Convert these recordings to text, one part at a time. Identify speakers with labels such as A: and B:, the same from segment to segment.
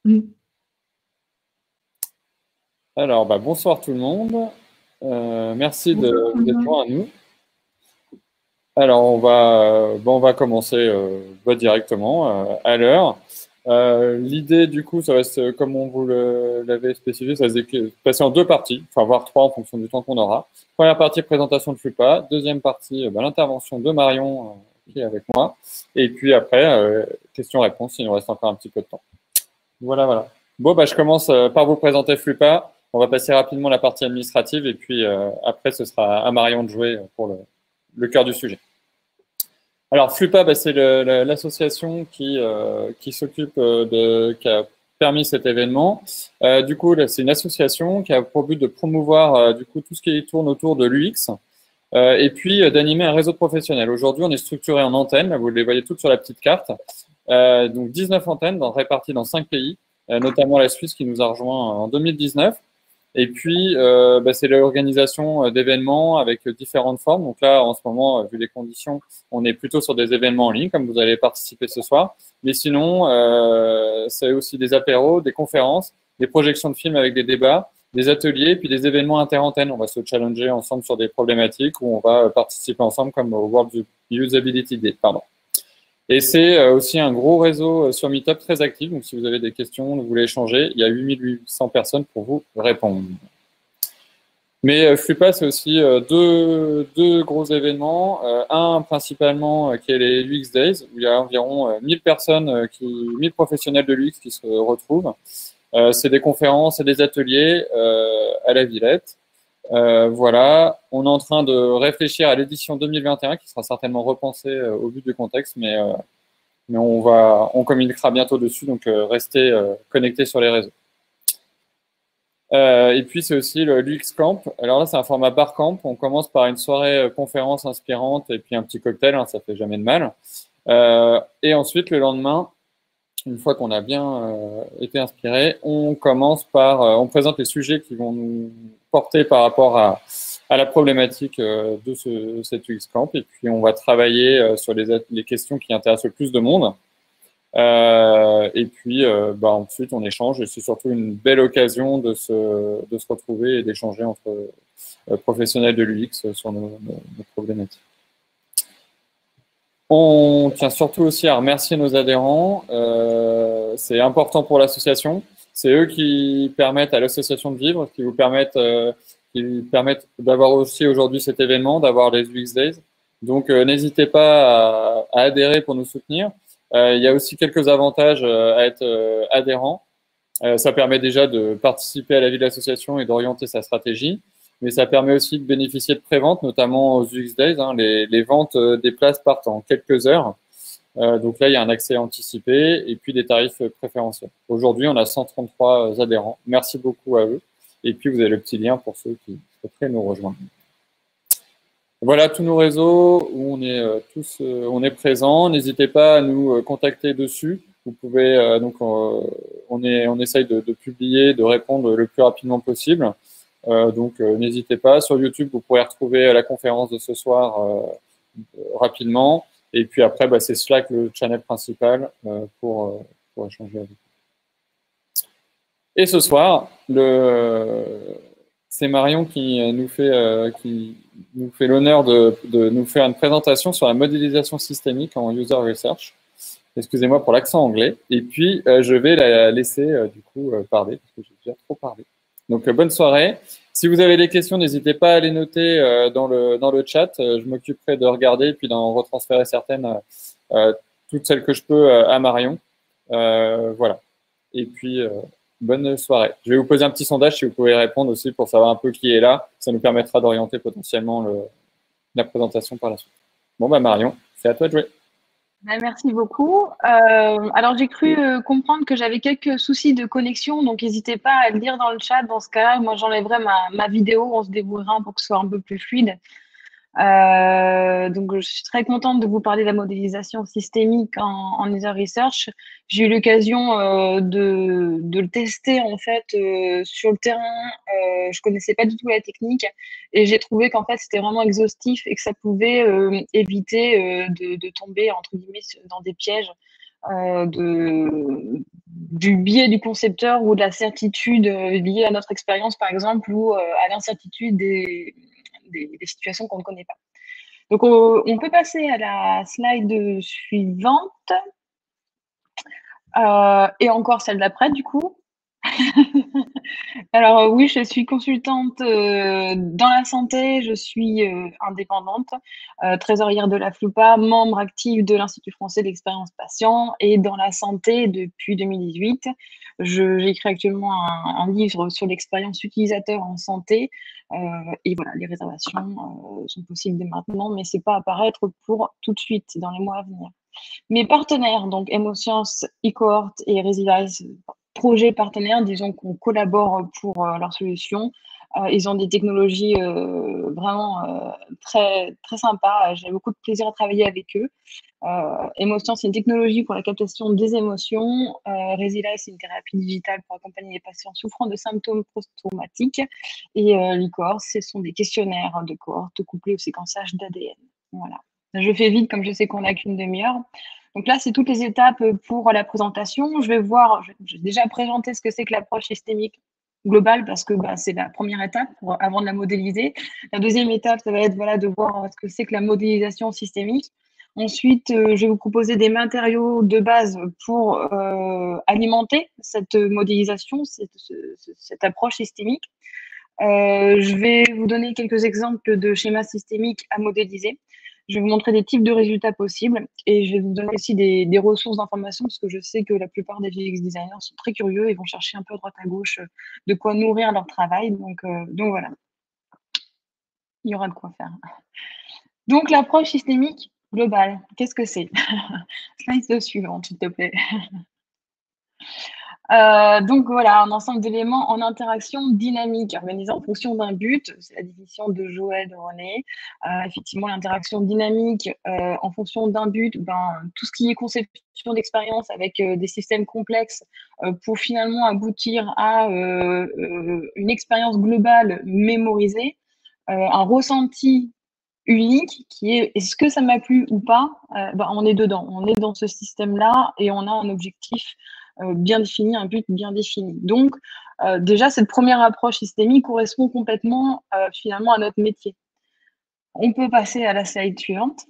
A: Mm.
B: Alors, bonsoir tout le monde. Merci d'être joints à nous. Alors, on va commencer directement à l'heure. L'idée, du coup, ça va se, comme on vous l'avait spécifié, ça va se passer en deux parties, enfin, voire trois en fonction du temps qu'on aura. Première partie, présentation de FLUPA. Deuxième partie, l'intervention de Marion, qui est avec moi. Et puis après, questions-réponses, il nous reste encore un petit peu de temps. Voilà, voilà. Bon, je commence par vous présenter FLUPA. On va passer rapidement la partie administrative et puis après, ce sera à Marion de jouer pour le cœur du sujet. Alors, FLUPA, c'est l'association qui s'occupe qui a permis cet événement. Du coup, c'est une association qui a pour but de promouvoir du coup tout ce qui tourne autour de l'UX et puis d'animer un réseau professionnel. Aujourd'hui, on est structuré en antennes. Là, vous les voyez toutes sur la petite carte. Donc 19 antennes réparties dans 5 pays, notamment la Suisse qui nous a rejoint en 2019. Et puis, c'est l'organisation d'événements avec différentes formes. Donc là, en ce moment, vu les conditions, on est plutôt sur des événements en ligne, comme vous allez participer ce soir. Mais sinon, c'est aussi des apéros, des conférences, des projections de films avec des débats, des ateliers, puis des événements interantennes. On va se challenger ensemble sur des problématiques où on va participer ensemble, comme au World Usability Day. Pardon. Et c'est aussi un gros réseau sur Meetup très actif. Donc, si vous avez des questions, vous voulez échanger, il y a 8800 personnes pour vous répondre. Mais FLUPA, c'est aussi deux gros événements. Un principalement qui est les UX Days, où il y a environ 1000 personnes, 1000 professionnels de l'UX qui se retrouvent. C'est des conférences et des ateliers à la Villette. Voilà, on est en train de réfléchir à l'édition 2021 qui sera certainement repensée au vu du contexte, mais on communiquera bientôt dessus, donc restez connectés sur les réseaux. Et puis c'est aussi le l'UX Camp. Alors là, c'est un format bar camp. On commence par une soirée conférence inspirante et puis un petit cocktail, hein, ça fait jamais de mal. Et ensuite, le lendemain, une fois qu'on a bien été inspiré, on commence par, on présente les sujets qui vont nous porter par rapport à la problématique de cet UX Camp. Et puis, on va travailler sur les questions qui intéressent le plus de monde. Et puis, ensuite, on échange. Et c'est surtout une belle occasion de se retrouver et d'échanger entre professionnels de l'UX sur nos problématiques. On tient surtout aussi à remercier nos adhérents. C'est important pour l'association. C'est eux qui permettent à l'association de vivre, qui permettent d'avoir aussi aujourd'hui cet événement, d'avoir les UX Days. Donc, n'hésitez pas à adhérer pour nous soutenir. Il y a aussi quelques avantages à être adhérent. Ça permet déjà de participer à la vie de l'association et d'orienter sa stratégie. Mais ça permet aussi de bénéficier de préventes, notamment aux UX Days. Hein, les ventes des places partent en quelques heures. Donc là, il y a un accès anticipé et puis des tarifs préférentiels. Aujourd'hui, on a 133 adhérents. Merci beaucoup à eux. Et puis, vous avez le petit lien pour ceux qui souhaiteraient nous rejoindre. Voilà tous nos réseaux où on est on est présent. N'hésitez pas à nous contacter dessus. Vous pouvez on essaye de publier, de répondre le plus rapidement possible. Donc, n'hésitez pas. Sur YouTube, vous pourrez retrouver la conférence de ce soir rapidement. Et puis après, c'est Slack, le channel principal, pour échanger avec vous. Et ce soir, c'est Marion qui nous fait l'honneur de nous faire une présentation sur la modélisation systémique en user research. Excusez-moi pour l'accent anglais. Et puis, je vais la laisser du coup parler, parce que j'ai déjà trop parlé. Donc, bonne soirée. Si vous avez des questions, n'hésitez pas à les noter dans le chat. Je m'occuperai de regarder et puis d'en retransférer certaines, toutes celles que je peux à Marion. Voilà. Et puis, bonne soirée. Je vais vous poser un petit sondage si vous pouvez répondre aussi pour savoir un peu qui est là. Ça nous permettra d'orienter potentiellement la présentation par la suite. Bon, Marion, c'est à toi de jouer.
A: Merci beaucoup. Alors, j'ai cru comprendre que j'avais quelques soucis de connexion, donc n'hésitez pas à le dire dans le chat. Dans ce cas-là, moi, j'enlèverai ma vidéo, on se débrouillera pour que ce soit un peu plus fluide. Donc, je suis très contente de vous parler de la modélisation systémique en user research. J'ai eu l'occasion de le tester en fait sur le terrain. Je connaissais pas du tout la technique et j'ai trouvé qu'en fait c'était vraiment exhaustif et que ça pouvait éviter de tomber entre guillemets dans des pièges du biais du concepteur ou de la certitude liée à notre expérience, par exemple, ou à l'incertitude des situations qu'on ne connaît pas. Donc, on peut passer à la slide suivante. Et encore celle d'après, du coup. Alors oui, je suis consultante dans la santé, je suis indépendante, trésorière de la FLUPA, membre actif de l'Institut français d'expérience patient et dans la santé depuis 2018. J'écris actuellement un livre sur l'expérience utilisateur en santé et voilà, les réservations sont possibles dès maintenant, mais c'est pas à apparaître pour tout de suite, dans les mois à venir. Mes partenaires, donc Emoscience, eCohort et Resilience, projets partenaires, disons qu'on collabore pour leur solution. Ils ont des technologies vraiment très, très sympas. J'ai beaucoup de plaisir à travailler avec eux. Emoscience, c'est une technologie pour la captation des émotions. Resilience, c'est une thérapie digitale pour accompagner les patients souffrant de symptômes post-traumatiques. Et l'eCohort, ce sont des questionnaires de cohorte couplés au séquençage d'ADN. Voilà. Je fais vite, comme je sais qu'on n'a qu'une demi-heure. Donc là, c'est toutes les étapes pour la présentation. Je vais voir, j'ai déjà présenté ce que c'est que l'approche systémique globale parce que c'est la première étape avant de la modéliser. La deuxième étape, ça va être voilà, de voir ce que c'est que la modélisation systémique. Ensuite, je vais vous proposer des matériaux de base pour alimenter cette modélisation, cette approche systémique. Je vais vous donner quelques exemples de schémas systémiques à modéliser. Je vais vous montrer des types de résultats possibles et je vais vous donner aussi des ressources d'information parce que je sais que la plupart des UX designers sont très curieux et vont chercher un peu à droite à gauche de quoi nourrir leur travail. Donc voilà, il y aura de quoi faire. Donc l'approche systémique globale, qu'est-ce que c'est? Slide suivante, s'il te plaît. Donc voilà, un ensemble d'éléments en interaction dynamique, organisés en fonction d'un but. C'est la définition de Joël de René. Effectivement, l'interaction dynamique en fonction d'un but, tout ce qui est conception d'expérience avec des systèmes complexes pour finalement aboutir à une expérience globale mémorisée, un ressenti unique qui est est-ce que ça m'a plu ou pas, on est dedans, on est dans ce système-là et on a un objectif bien défini, un but bien défini. Donc, déjà, cette première approche systémique correspond complètement finalement à notre métier. On peut passer à la slide suivante.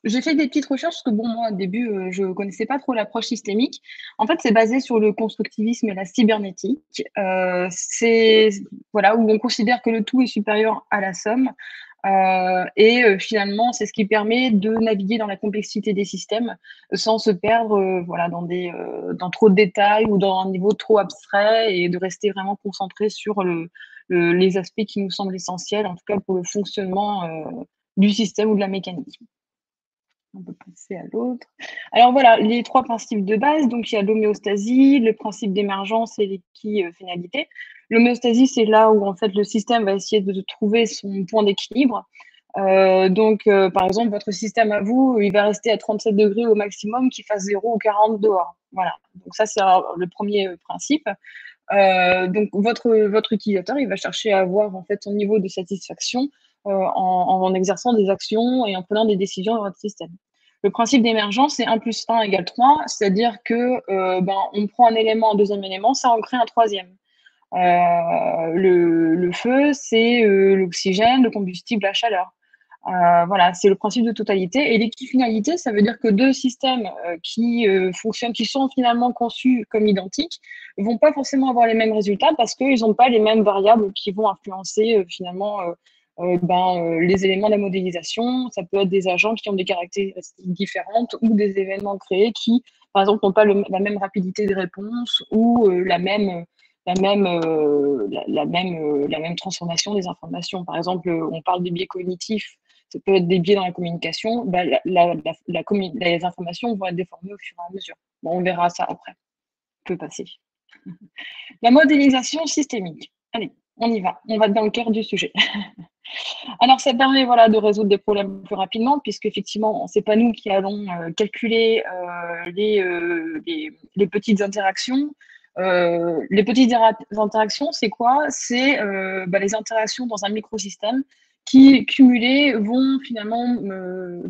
A: J'ai fait des petites recherches parce que bon, moi, au début, je connaissais pas trop l'approche systémique. En fait, c'est basé sur le constructivisme et la cybernétique. C'est voilà, où on considère que le tout est supérieur à la somme. Finalement, c'est ce qui permet de naviguer dans la complexité des systèmes sans se perdre voilà, dans trop de détails ou dans un niveau trop abstrait et de rester vraiment concentré sur les aspects qui nous semblent essentiels, en tout cas pour le fonctionnement du système ou de la mécanique. On peut passer à l'autre. Alors voilà, les trois principes de base. Donc, il y a l'homéostasie, le principe d'émergence et l'équifinalité. L'homéostasie, c'est là où en fait le système va essayer de trouver son point d'équilibre. Par exemple, votre système à vous, il va rester à 37 degrés au maximum, qu'il fasse 0 ou 40 dehors. Voilà. Donc ça, c'est le premier principe. Donc votre utilisateur, il va chercher à avoir en fait son niveau de satisfaction en exerçant des actions et en prenant des décisions dans votre système. Le principe d'émergence, c'est 1 + 1 = 3, c'est-à-dire que on prend un élément, un deuxième élément, ça en crée un troisième. Le feu, c'est l'oxygène, le combustible, la chaleur. Voilà, c'est le principe de totalité. Et l'équifinalité, ça veut dire que deux systèmes qui fonctionnent, qui sont finalement conçus comme identiques, vont pas forcément avoir les mêmes résultats parce qu'ils n'ont pas les mêmes variables qui vont influencer finalement les éléments de la modélisation. Ça peut être des agents qui ont des caractéristiques différentes ou des événements créés qui, par exemple, n'ont pas la même rapidité de réponse ou la même transformation des informations. Par exemple, on parle des biais cognitifs, ça peut être des biais dans la communication, les informations vont être déformées au fur et à mesure. Bon, on verra ça après. On peut passer. La modélisation systémique. Allez, on y va. On va dans le cœur du sujet. Alors, ça permet voilà, de résoudre des problèmes plus rapidement, puisqu'effectivement, ce n'est pas nous qui allons calculer les petites interactions. Les petites interactions, c'est quoi? C'est les interactions dans un microsystème qui, cumulés, vont finalement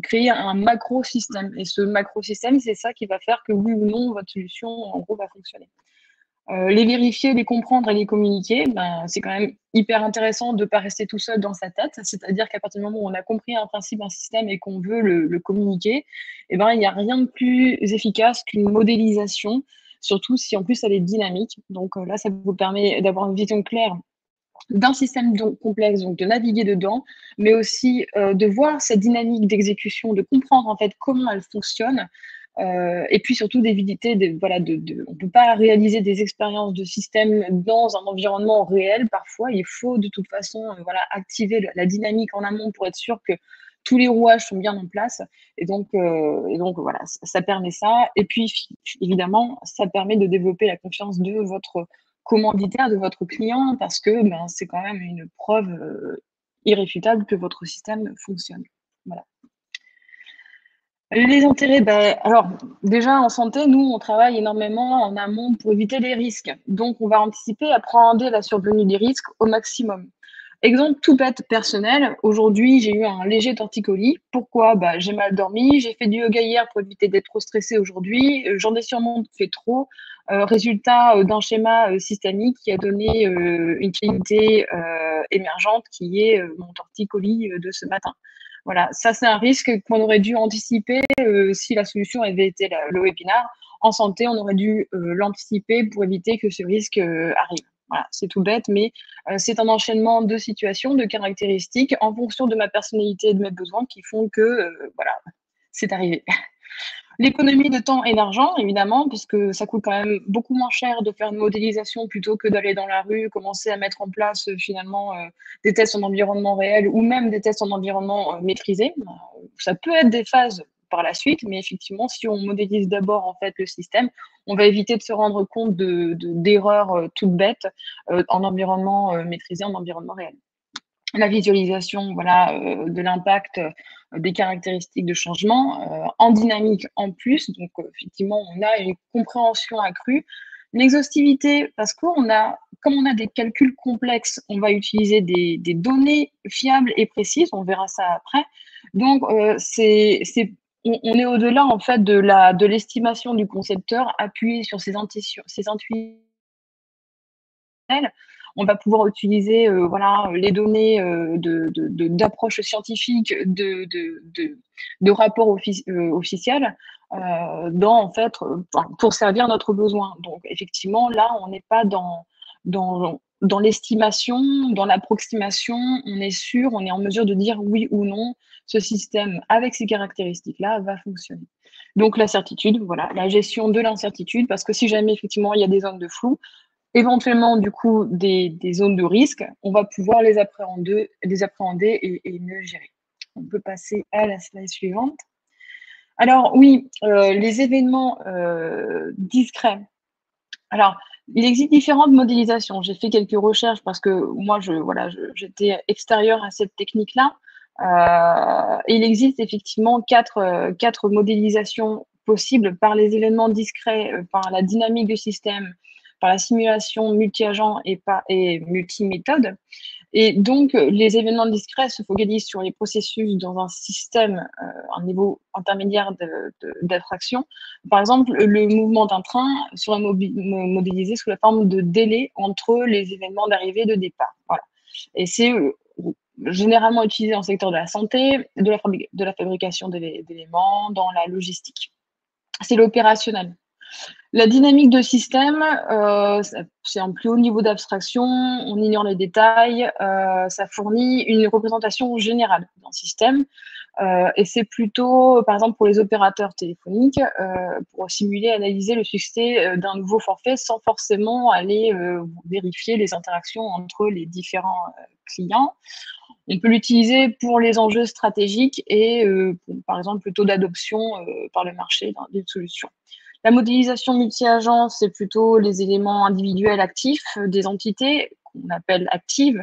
A: créer un macro-système. Et ce macro-système, c'est ça qui va faire que oui ou non, votre solution, en gros, va fonctionner. Les vérifier, les comprendre et les communiquer, ben, c'est quand même hyper intéressant de ne pas rester tout seul dans sa tête. C'est-à-dire qu'à partir du moment où on a compris un principe, un système et qu'on veut le communiquer, eh ben, il n'y a rien de plus efficace qu'une modélisation, surtout si en plus elle est dynamique. Donc là, ça vous permet d'avoir une vision claire d'un système complexe, donc de naviguer dedans, mais aussi de voir cette dynamique d'exécution, de comprendre en fait comment elle fonctionne, et puis surtout d'éviter, voilà, on ne peut pas réaliser des expériences de système dans un environnement réel. Parfois, il faut de toute façon voilà, activer la dynamique en amont pour être sûr que tous les rouages sont bien en place. Et donc voilà, ça permet ça. Et puis, évidemment, ça permet de développer la confiance de votre commanditaire, de votre client, parce que ben, c'est quand même une preuve irréfutable que votre système fonctionne. Voilà. Les intérêts, alors déjà en santé, nous, on travaille énormément en amont pour éviter les risques. Donc, on va anticiper, appréhender la survenue des risques au maximum. Exemple tout bête personnel, aujourd'hui, j'ai eu un léger torticolis. Pourquoi? J'ai mal dormi, j'ai fait du yoga hier pour éviter d'être trop stressée aujourd'hui, j'en ai sûrement fait trop. Résultat d'un schéma systémique qui a donné une clinicité émergente qui est mon torticolis de ce matin. Voilà, ça c'est un risque qu'on aurait dû anticiper si la solution avait été le webinar. En santé, on aurait dû l'anticiper pour éviter que ce risque arrive. Voilà, c'est tout bête, mais c'est un enchaînement de situations, de caractéristiques en fonction de ma personnalité et de mes besoins qui font que, voilà, c'est arrivé. L'économie de temps et d'argent, évidemment, puisque ça coûte quand même beaucoup moins cher de faire une modélisation plutôt que d'aller dans la rue, commencer à mettre en place finalement des tests en environnement réel ou même des tests en environnement maîtrisé. Ça peut être des phases par la suite, mais effectivement, si on modélise d'abord en fait le système, on va éviter de se rendre compte d'erreurs toutes bêtes en environnement maîtrisé, en environnement réel. La visualisation, voilà, de l'impact des caractéristiques de changement en dynamique en plus. Donc, effectivement, on a une compréhension accrue. L'exhaustivité, parce comme on a des calculs complexes, on va utiliser des données fiables et précises. On verra ça après. Donc, on est au-delà en fait de l'estimation du concepteur appuyé sur ses intuitions. On va pouvoir utiliser voilà, les données d'approche scientifique, de rapports officiels en fait, pour servir notre besoin. Donc, effectivement, là, on n'est pas dans l'estimation, dans l'approximation, on est sûr, on est en mesure de dire oui ou non, ce système, avec ces caractéristiques-là, va fonctionner. Donc, la certitude, voilà, la gestion de l'incertitude, parce que si jamais, effectivement, il y a des zones de flou, éventuellement du coup des zones de risque, on va pouvoir les appréhender et mieux gérer. On peut passer à la slide suivante. Alors oui, les événements discrets. Alors, il existe différentes modélisations. J'ai fait quelques recherches parce que moi, j'étais extérieure à cette technique-là. Il existe effectivement quatre modélisations possibles par les événements discrets, par la dynamique du système, par la simulation multi-agent et multi-méthode. Et donc, les événements discrets se focalisent sur les processus dans un système, un niveau intermédiaire d'abstraction. Par exemple, le mouvement d'un train serait modélisé sous la forme de délai entre les événements d'arrivée et de départ. Voilà. Et c'est généralement utilisé dans le secteur de la santé, de la fabrication d'éléments, dans la logistique. C'est l'opérationnel. La dynamique de système, c'est un plus haut niveau d'abstraction, on ignore les détails, ça fournit une représentation générale d'un système, et c'est plutôt, par exemple, pour les opérateurs téléphoniques, pour simuler, analyser le succès d'un nouveau forfait sans forcément aller vérifier les interactions entre les différents clients. On peut l'utiliser pour les enjeux stratégiques et, par exemple, le taux d'adoption par le marché d'une solution. La modélisation multi-agent, c'est plutôt les éléments individuels actifs des entités qu'on appelle actives,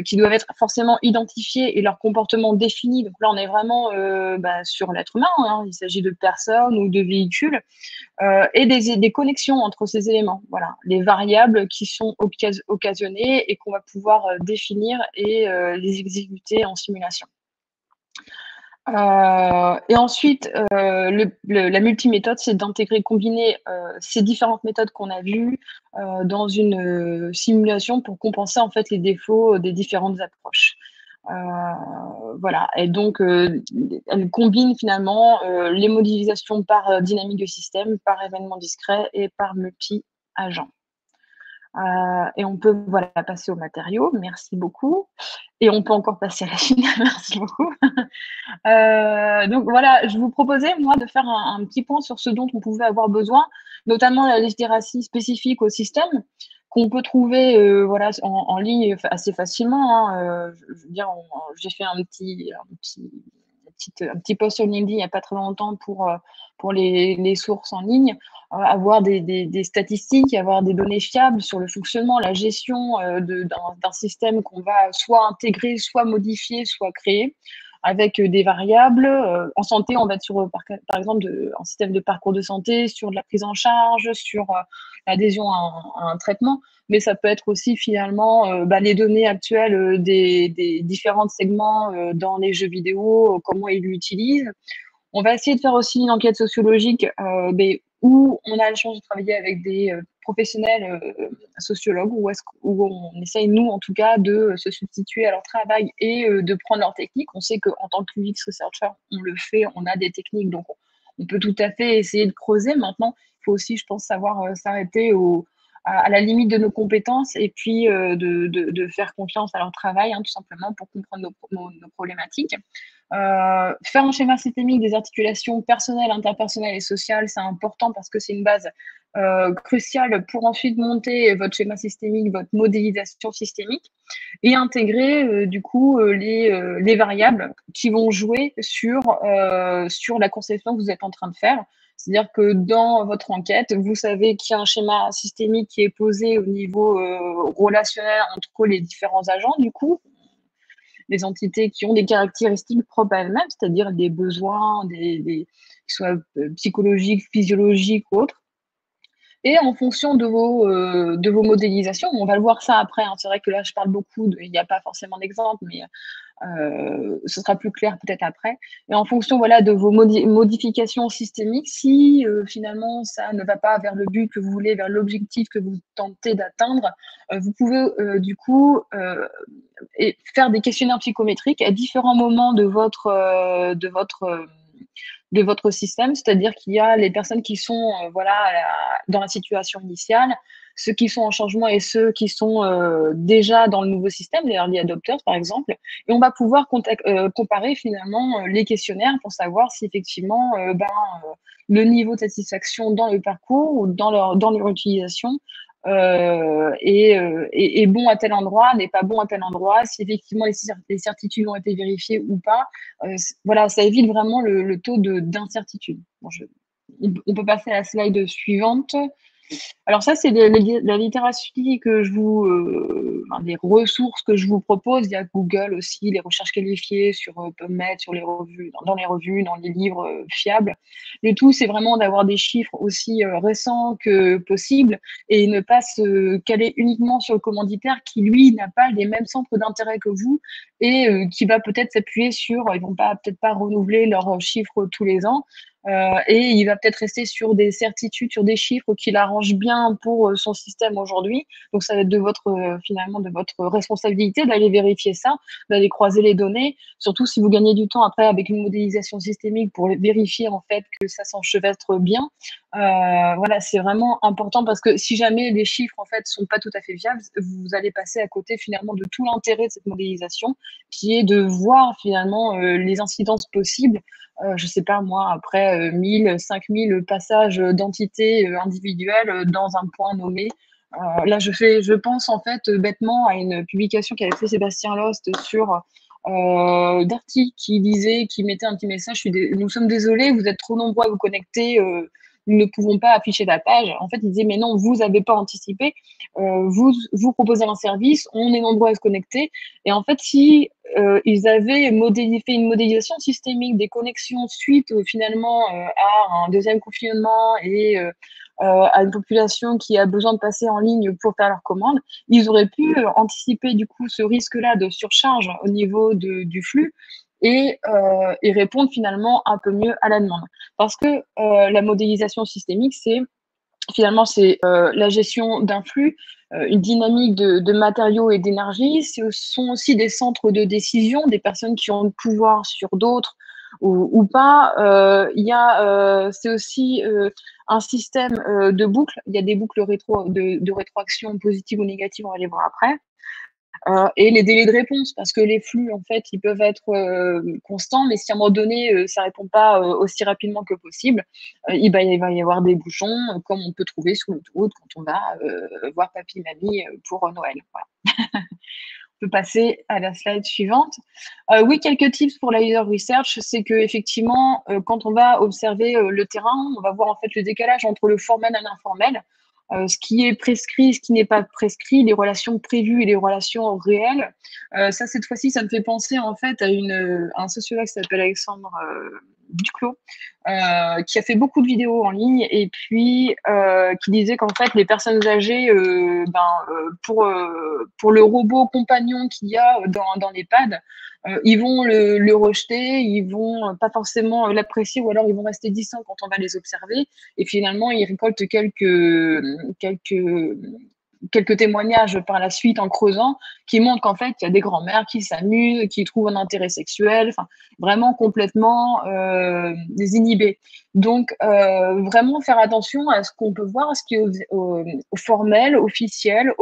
A: qui doivent être forcément identifiées et leur comportement défini. Donc là, on est vraiment sur l'être humain, hein. Il s'agit de personnes ou de véhicules, et des connexions entre ces éléments. Voilà, les variables qui sont occasionnées et qu'on va pouvoir définir et les exécuter en simulation. Et ensuite, la multiméthode, c'est d'intégrer, combiner ces différentes méthodes qu'on a vues dans une simulation pour compenser en fait les défauts des différentes approches. Voilà, et donc elle combine finalement les modélisations par dynamique de système, par événement discret et par multi-agent. Et on peut passer aux matériaux, merci beaucoup. Et on peut encore passer à la Chine, merci beaucoup. Donc voilà, je vous proposais, moi, de faire un petit point sur ce dont on pouvait avoir besoin, notamment la littératie spécifique au système, qu'on peut trouver en ligne assez facilement, hein. Je veux dire, j'ai fait un petit post sur LinkedIn il n'y a pas très longtemps pour les sources en ligne, avoir des statistiques, avoir des données fiables sur le fonctionnement, la gestion d'un système qu'on va soit intégrer, soit modifier, soit créer, avec des variables. En santé, on va être sur, par exemple, un système de parcours de santé, sur de la prise en charge, sur l'adhésion à un traitement, mais ça peut être aussi finalement les données actuelles des différents segments dans les jeux vidéo, comment ils l'utilisent. On va essayer de faire aussi une enquête sociologique où on a la chance de travailler avec des professionnels sociologues, où on essaye, nous en tout cas, de se substituer à leur travail et de prendre leurs techniques. On sait qu'en tant que UX researcher, on le fait, on a des techniques, donc on peut tout à fait essayer de creuser. Maintenant, il faut aussi, je pense, savoir s'arrêter à la limite de nos compétences et puis de faire confiance à leur travail, hein, tout simplement, pour comprendre nos problématiques. Faire un schéma systémique des articulations personnelles, interpersonnelles et sociales, c'est important parce que c'est une base cruciale pour ensuite monter votre schéma systémique, votre modélisation systémique, et intégrer du coup les variables qui vont jouer sur la conception que vous êtes en train de faire. C'est-à-dire que dans votre enquête, vous savez qu'il y a un schéma systémique qui est posé au niveau relationnel entre les différents agents, du coup, des entités qui ont des caractéristiques propres à elles-mêmes, c'est-à-dire des besoins, qui soient psychologiques, physiologiques ou autres. Et en fonction de vos modélisations, on va le voir ça après, hein. C'est vrai que là, je parle beaucoup, il n'y a pas forcément d'exemple, mais ce sera plus clair peut-être après. Et en fonction de vos modifications systémiques, si finalement ça ne va pas vers le but que vous voulez, vers l'objectif que vous tentez d'atteindre, vous pouvez du coup faire des questionnaires psychométriques à différents moments de votre système, c'est-à-dire qu'il y a les personnes qui sont dans la situation initiale, ceux qui sont en changement et ceux qui sont déjà dans le nouveau système, les early adopters par exemple, et on va pouvoir comparer finalement les questionnaires pour savoir si effectivement le niveau de satisfaction dans le parcours ou dans leur utilisation est bon à tel endroit, n'est pas bon à tel endroit, si effectivement les certitudes ont été vérifiées ou pas. Ça évite vraiment le taux d'incertitude. On peut passer à la slide suivante. Alors ça, c'est la littératie que des ressources que je vous propose. Il y a Google aussi, les recherches qualifiées sur PubMed, sur les revues, dans les revues, dans les livres fiables. Le tout, c'est vraiment d'avoir des chiffres aussi récents que possible et ne pas se caler uniquement sur le commanditaire qui, lui, n'a pas les mêmes centres d'intérêt que vous et qui va peut-être s'appuyer sur, ils vont peut-être pas renouveler leurs chiffres tous les ans. Et il va peut-être rester sur des certitudes, sur des chiffres qu'il arrange bien pour son système aujourd'hui. Donc, ça va être finalement de votre responsabilité d'aller vérifier ça, d'aller croiser les données, surtout si vous gagnez du temps après avec une modélisation systémique pour vérifier en fait que ça s'enchevêtre bien. C'est vraiment important parce que si jamais les chiffres en fait sont pas tout à fait viables, vous allez passer à côté finalement de tout l'intérêt de cette modélisation, qui est de voir finalement les incidences possibles. Je sais pas moi, après 1000, 5000 passages d'entités individuelles dans un point nommé. Là, je pense en fait bêtement à une publication qu'avait fait Sébastien Lost sur Darty qui mettait un petit message: nous sommes désolés, vous êtes trop nombreux à vous connecter, nous ne pouvons pas afficher la page. En fait, ils disaient, mais non, vous n'avez pas anticipé, vous proposez un service, on est nombreux à se connecter. Et en fait, si ils avaient fait une modélisation systémique des connexions suite finalement à un deuxième confinement et à une population qui a besoin de passer en ligne pour faire leurs commandes, ils auraient pu anticiper du coup ce risque-là de surcharge au niveau du flux et répondre finalement un peu mieux à la demande. Parce que la modélisation systémique, c'est la gestion d'un flux, une dynamique de matériaux et d'énergie. Ce sont aussi des centres de décision, des personnes qui ont le pouvoir sur d'autres ou pas. C'est aussi un système de boucles. Il y a des boucles de rétroaction positives ou négatives, on va les voir après. Et les délais de réponse, parce que les flux, en fait, ils peuvent être constants, mais si à un moment donné, ça répond pas aussi rapidement que possible, il va y avoir des bouchons, comme on peut trouver sur l'autoroute quand on va voir papy, mamie pour Noël. Voilà. On peut passer à la slide suivante. Oui, quelques tips pour la user research, c'est que effectivement, quand on va observer le terrain, on va voir en fait le décalage entre le formel et l'informel. Ce qui est prescrit, ce qui n'est pas prescrit, les relations prévues et les relations réelles. Ça, cette fois-ci, ça me fait penser en fait à un sociologue qui s'appelle Alexandre Duclos, qui a fait beaucoup de vidéos en ligne et puis qui disait qu'en fait, les personnes âgées, pour le robot compagnon qu'il y a dans l'EHPAD, ils vont le rejeter, ils vont pas forcément l'apprécier ou alors ils vont rester distants quand on va les observer. Et finalement, ils récoltent quelques témoignages par la suite en creusant qui montrent qu'en fait, il y a des grands-mères qui s'amusent, qui trouvent un intérêt sexuel, enfin, vraiment complètement désinhibés. Donc, vraiment faire attention à ce qu'on peut voir, à ce qui est au formel, officiel,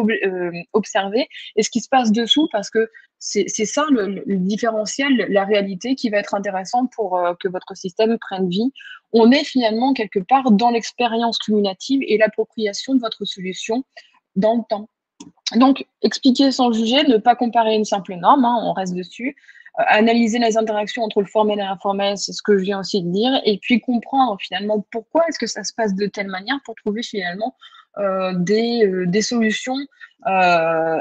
A: observé, et ce qui se passe dessous, parce que c'est ça le différentiel, la réalité qui va être intéressante pour que votre système prenne vie. On est finalement quelque part dans l'expérience cumulative et l'appropriation de votre solution dans le temps. Donc, expliquer sans juger, ne pas comparer une simple norme, hein, on reste dessus. Analyser les interactions entre le formel et l'informel, c'est ce que je viens aussi de dire, et puis comprendre finalement pourquoi est-ce que ça se passe de telle manière pour trouver finalement des solutions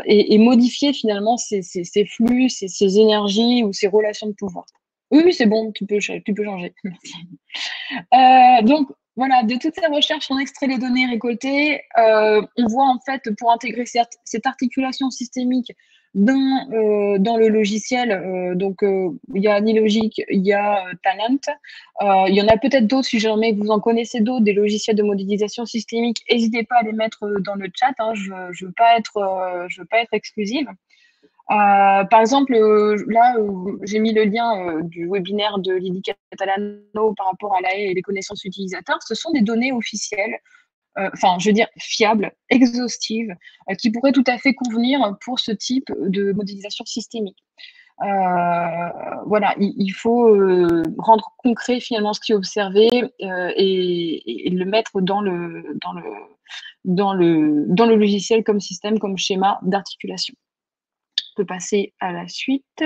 A: et modifier finalement ces flux, ces énergies ou ces relations de pouvoir. Oui, c'est bon, tu peux changer. Donc, voilà, de toutes ces recherches, on extrait les données récoltées. On voit en fait, pour intégrer cette articulation systémique dans le logiciel, donc il y a Nilogic, il y a Talent. Il y en a peut-être d'autres, si jamais vous en connaissez d'autres, des logiciels de modélisation systémique, n'hésitez pas à les mettre dans le chat. Hein, je veux pas être exclusive. Par exemple, là, j'ai mis le lien du webinaire de Lydie Catalano par rapport à l'AE et les connaissances utilisateurs. Ce sont des données officielles, je veux dire fiables, exhaustives, qui pourraient tout à fait convenir pour ce type de modélisation systémique. Voilà, il faut rendre concret finalement ce qui est observé et le mettre dans le logiciel comme système, comme schéma d'articulation. On peut passer à la suite.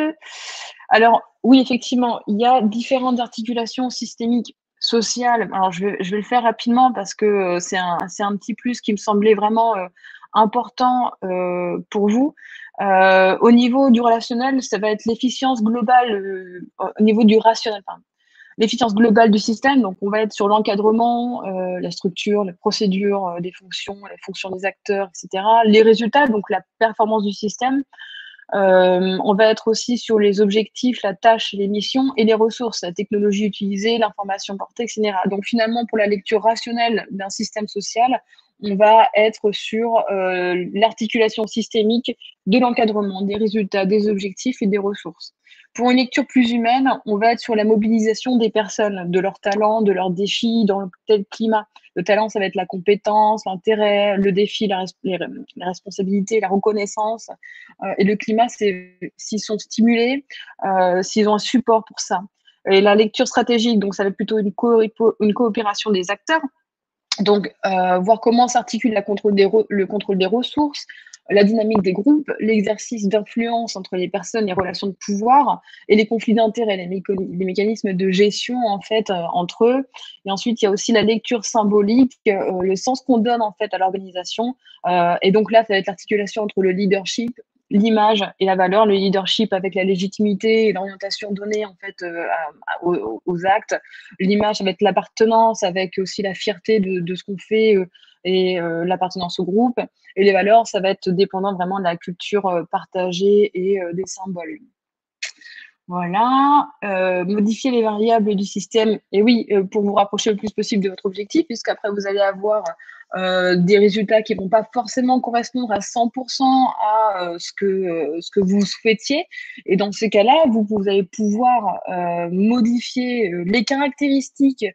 A: Alors, oui, effectivement, il y a différentes articulations systémiques sociales. Alors, je vais le faire rapidement parce que c'est un petit plus qui me semblait vraiment important pour vous. Au niveau du relationnel, ça va être l'efficience globale, au niveau du rationnel, pardon. L'efficience globale du système, donc on va être sur l'encadrement, la structure, la procédure des fonctions, la fonction des acteurs, etc. Les résultats, donc la performance du système. On va être aussi sur les objectifs, la tâche, les missions et les ressources, la technologie utilisée, l'information portée, etc. Donc finalement, pour la lecture rationnelle d'un système social, on va être sur l'articulation systémique de l'encadrement, des résultats, des objectifs et des ressources. Pour une lecture plus humaine, on va être sur la mobilisation des personnes, de leurs talents, de leurs défis dans le tel climat. Le talent, ça va être la compétence, l'intérêt, le défi, la responsabilité, la reconnaissance. Et le climat, c'est s'ils sont stimulés, s'ils ont un support pour ça. Et la lecture stratégique, donc ça va être plutôt une coopération des acteurs. Donc, voir comment s'articule le contrôle des ressources, la dynamique des groupes, l'exercice d'influence entre les personnes, les relations de pouvoir et les conflits d'intérêts, les mécanismes de gestion en fait entre eux. Et ensuite, il y a aussi la lecture symbolique, le sens qu'on donne en fait à l'organisation. Et donc là, ça va être l'articulation entre le leadership, l'image et la valeur, le leadership avec la légitimité et l'orientation donnée en fait aux actes, l'image avec l'appartenance, avec aussi la fierté de ce qu'on fait et l'appartenance au groupe, et les valeurs, ça va être dépendant vraiment de la culture partagée et des symboles. Voilà, modifier les variables du système, et oui, pour vous rapprocher le plus possible de votre objectif, puisqu'après vous allez avoir des résultats qui ne vont pas forcément correspondre à 100% à ce que vous souhaitiez. Et dans ces cas-là, vous allez pouvoir modifier les caractéristiques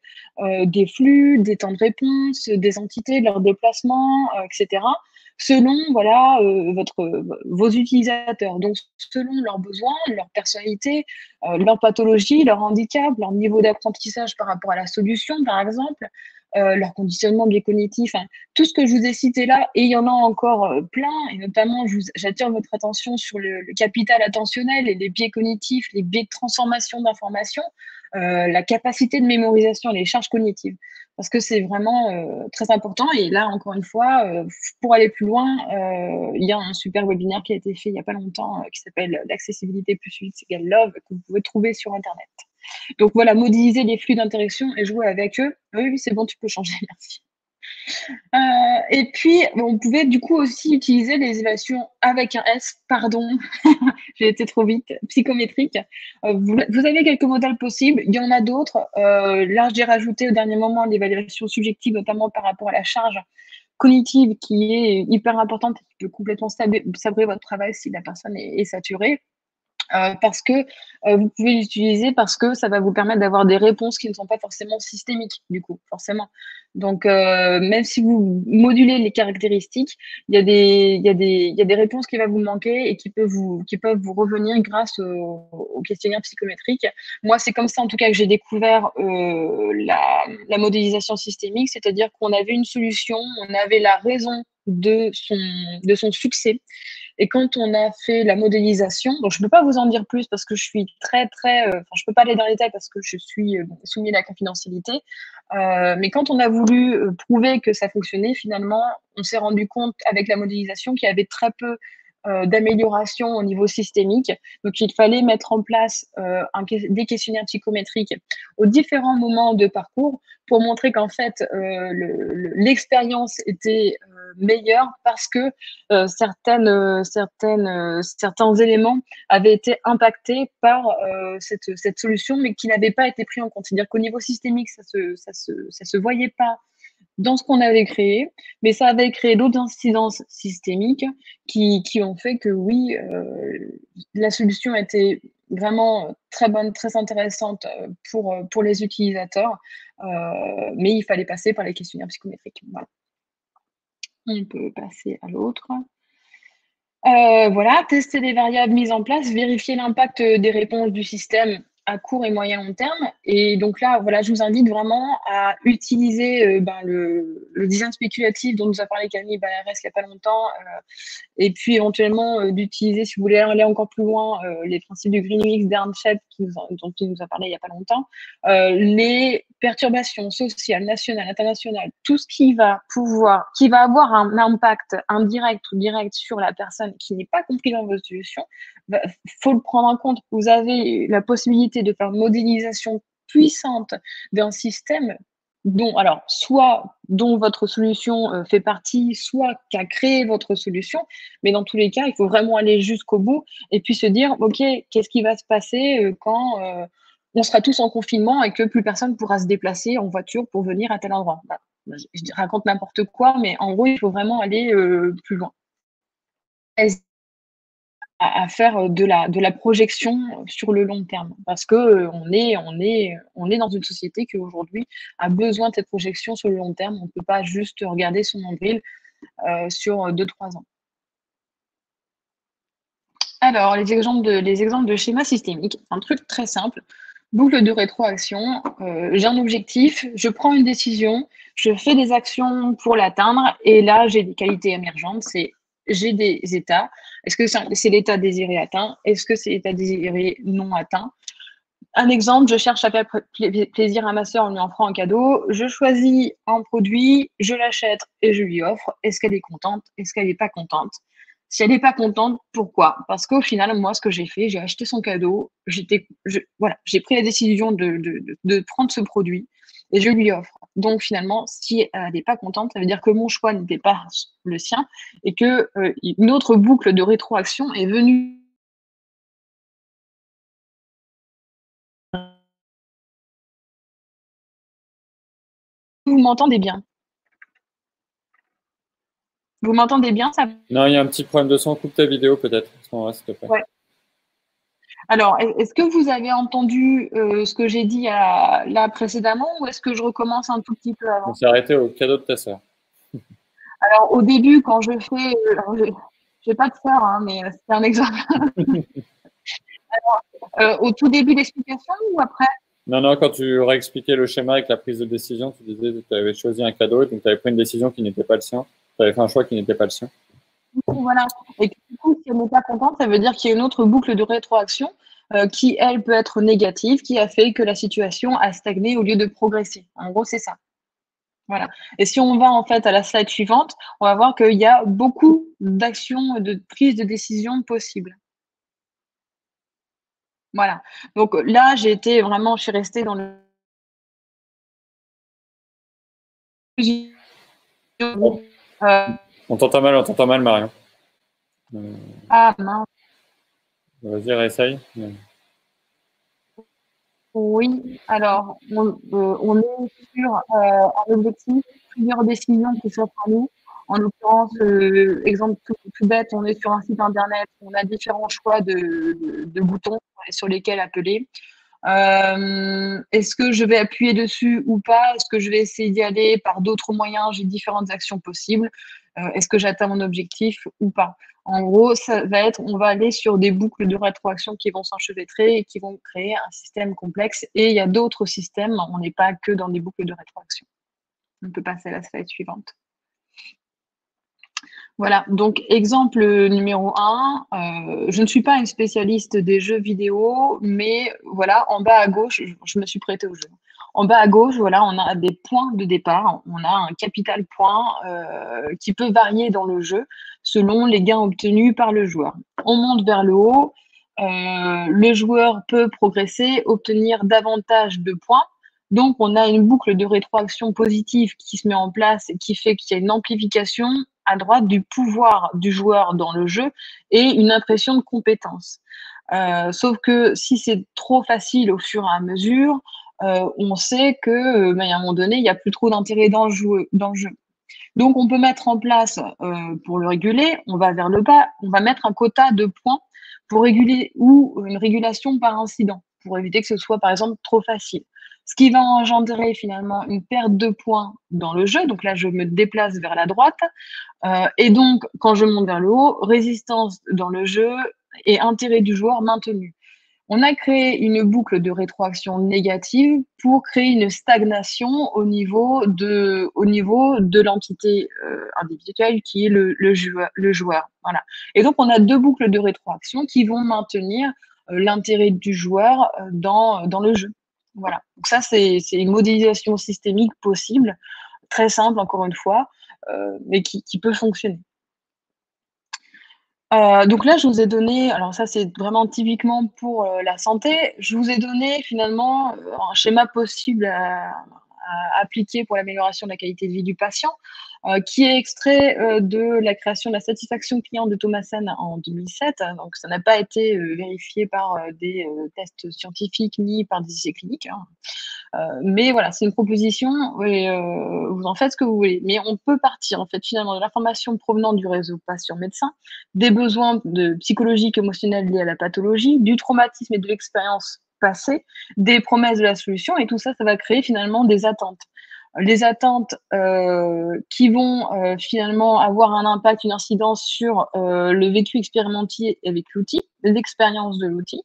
A: des flux, des temps de réponse, des entités, de leur déplacement, etc., selon voilà, vos utilisateurs. Donc, selon leurs besoins, leur personnalité, leur pathologie, leur handicap, leur niveau d'apprentissage par rapport à la solution, par exemple, leur conditionnement biocognitif, hein, tout ce que je vous ai cité là, et il y en a encore plein, et notamment, j'attire votre attention sur le capital attentionnel et les biais cognitifs, les biais de transformation d'informations, la capacité de mémorisation et les charges cognitives, parce que c'est vraiment très important. Et là, encore une fois, pour aller plus loin, il y a un super webinaire qui a été fait il n'y a pas longtemps qui s'appelle « L'accessibilité plus 8 égale love » que vous pouvez trouver sur Internet. Donc voilà, modéliser les flux d'interaction et jouer avec eux. Oui, c'est bon, tu peux changer, merci. Et puis, on pouvait du coup aussi utiliser les évaluations avec un S, pardon, j'ai été trop vite, psychométriques. Vous avez quelques modèles possibles, il y en a d'autres. Là, j'ai rajouté au dernier moment l'évaluation subjective, notamment par rapport à la charge cognitive qui est hyper importante et qui peut complètement sabrer votre travail si la personne est saturée. Parce que vous pouvez l'utiliser parce que ça va vous permettre d'avoir des réponses qui ne sont pas forcément systémiques, du coup, forcément. Donc, même si vous modulez les caractéristiques, il y a des réponses qui vont vous manquer et qui peuvent vous revenir grâce au questionnaire psychométrique. Moi, c'est comme ça, en tout cas, que j'ai découvert la modélisation systémique, c'est-à-dire qu'on avait une solution, on avait la raison de son succès. Et quand on a fait la modélisation, donc je ne peux pas vous en dire plus parce que je suis je peux pas aller dans les détails parce que je suis soumise à la confidentialité. Mais quand on a voulu prouver que ça fonctionnait, finalement, on s'est rendu compte avec la modélisation qu'il y avait très peu d'amélioration au niveau systémique. Donc, il fallait mettre en place des questionnaires psychométriques aux différents moments de parcours pour montrer qu'en fait, l'expérience était meilleure parce que certains éléments avaient été impactés par cette solution, mais qui n'avaient pas été pris en compte. C'est-à-dire qu'au niveau systémique, ça se voyait pas dans ce qu'on avait créé, mais ça avait créé d'autres incidences systémiques qui ont fait que oui, la solution était vraiment très bonne, très intéressante pour les utilisateurs, mais il fallait passer par les questionnaires psychométriques. Voilà. On peut passer à l'autre. Voilà, tester les variables mises en place, vérifier l'impact des réponses du système à court et moyen long terme. Et donc là, voilà, je vous invite vraiment à utiliser le design spéculatif dont nous a parlé Camille Balares il n'y a pas longtemps, et puis éventuellement d'utiliser, si vous voulez aller encore plus loin, les principes du Green UX d'Ernst dont il nous a parlé il n'y a pas longtemps, les perturbations sociales, nationales, internationales, tout ce qui va avoir un impact indirect ou direct sur la personne qui n'est pas compris dans vos solutions, faut le prendre en compte. Vous avez la possibilité de faire une modélisation puissante d'un système dont votre solution fait partie, soit qu'a créé votre solution, mais dans tous les cas, il faut vraiment aller jusqu'au bout et puis se dire, OK, qu'est-ce qui va se passer quand on sera tous en confinement et que plus personne pourra se déplacer en voiture pour venir à tel endroit. Je raconte n'importe quoi, mais en gros, il faut vraiment aller plus loin. À faire de la projection sur le long terme, parce que on est dans une société qui aujourd'hui a besoin de cette projection sur le long terme. On ne peut pas juste regarder son nombril sur 2-3 ans. Alors, les exemples de schéma systémique, un truc très simple. Boucle de rétroaction, j'ai un objectif, je prends une décision, je fais des actions pour l'atteindre, et là, j'ai des qualités émergentes, c'est j'ai des états. Est-ce que c'est l'état désiré atteint? Est-ce que c'est l'état désiré non atteint? Un exemple, je cherche à faire plaisir à ma sœur en lui offrant un cadeau. Je choisis un produit, je l'achète et je lui offre. Est-ce qu'elle est contente? Est-ce qu'elle n'est pas contente? Si elle n'est pas contente, pourquoi? Parce qu'au final, moi, ce que j'ai fait, j'ai acheté son cadeau, voilà, j'ai pris la décision de prendre ce produit et je lui offre. Donc finalement, si elle n'est pas contente, ça veut dire que mon choix n'était pas le sien et que une autre boucle de rétroaction est venue. Vous m'entendez bien? Vous m'entendez bien ça?
B: Non, il y a un petit problème de son. Coupe ta vidéo peut-être à ce moment-là, s'il te plaît.
A: Ouais. Alors, est-ce que vous avez entendu ce que j'ai dit là précédemment ou est-ce que je recommence un tout petit peu avant?
B: On s'est arrêté au cadeau de ta sœur.
A: Alors, au début, quand je fais… j'ai pas de sœur, hein, mais c'est un exemple. Alors, au tout début d'explication ou après?
B: Non, non, quand tu réexpliquais le schéma avec la prise de décision, tu disais que tu avais choisi un cadeau et donc tu avais pris une décision qui n'était pas le sien. Tu avais fait un choix qui n'était pas le sien.
A: Voilà. Et du coup, si elle n'est pas contente, ça veut dire qu'il y a une autre boucle de rétroaction qui, elle, peut être négative, qui a fait que la situation a stagné au lieu de progresser. En gros, c'est ça. Voilà. Et si on va en fait à la slide suivante, on va voir qu'il y a beaucoup d'actions de prise de décision possibles. Voilà. Donc là, je suis restée dans le…
B: On t'entend mal, Marion.
A: Ah mince.
B: Vas-y, réessaye.
A: Oui, alors on est sur un objectif, plusieurs décisions qui s'offrent à nous. En l'occurrence, exemple tout bête, on est sur un site internet, on a différents choix de boutons sur lesquels appeler. Est-ce que je vais appuyer dessus ou pas? Est-ce que je vais essayer d'y aller par d'autres moyens? J'ai différentes actions possibles. Est-ce que j'atteins mon objectif ou pas? En gros, ça va être, on va aller sur des boucles de rétroaction qui vont s'enchevêtrer et qui vont créer un système complexe. Et il y a d'autres systèmes, on n'est pas que dans des boucles de rétroaction. On peut passer à la slide suivante. Voilà, donc exemple numéro 1, je ne suis pas une spécialiste des jeux vidéo, mais voilà, en bas à gauche, je me suis prêtée au jeu. En bas à gauche, voilà, on a des points de départ, on a un capital point qui peut varier dans le jeu selon les gains obtenus par le joueur. On monte vers le haut, le joueur peut progresser, obtenir davantage de points. Donc, on a une boucle de rétroaction positive qui se met en place et qui fait qu'il y a une amplification à droite du pouvoir du joueur dans le jeu et une impression de compétence. Sauf que si c'est trop facile au fur et à mesure, on sait que, à un moment donné, il n'y a plus trop d'intérêt dans le jeu. Donc, on peut mettre en place, pour le réguler, on va vers le bas, on va mettre un quota de points pour réguler ou une régulation par incident, pour éviter que ce soit, par exemple, trop facile. Ce qui va engendrer finalement une perte de points dans le jeu. Donc là, je me déplace vers la droite. Et donc, quand je monte vers le haut, résistance dans le jeu et intérêt du joueur maintenu. On a créé une boucle de rétroaction négative pour créer une stagnation au niveau de l'entité individuelle qui est le joueur. Voilà. Et donc, on a deux boucles de rétroaction qui vont maintenir l'intérêt du joueur dans le jeu. Voilà. Donc ça, c'est une modélisation systémique possible, très simple encore une fois, mais qui peut fonctionner. Donc là, je vous ai donné, alors ça, c'est vraiment typiquement pour la santé. Je vous ai donné finalement un schéma possible à appliquer pour l'amélioration de la qualité de vie du patient, qui est extrait de la création de la satisfaction client de Thomassen en 2007. Donc, ça n'a pas été vérifié par des tests scientifiques ni par des essais cliniques, hein. Mais voilà, c'est une proposition et vous en faites ce que vous voulez. Mais on peut partir en fait finalement de l'information provenant du réseau patient-médecin, des besoins psychologiques, émotionnels liés à la pathologie, du traumatisme et de l'expérience passée, des promesses de la solution, et tout ça, ça va créer finalement des attentes. Les attentes qui vont finalement avoir un impact, une incidence sur le vécu expérimenté avec l'outil, l'expérience de l'outil,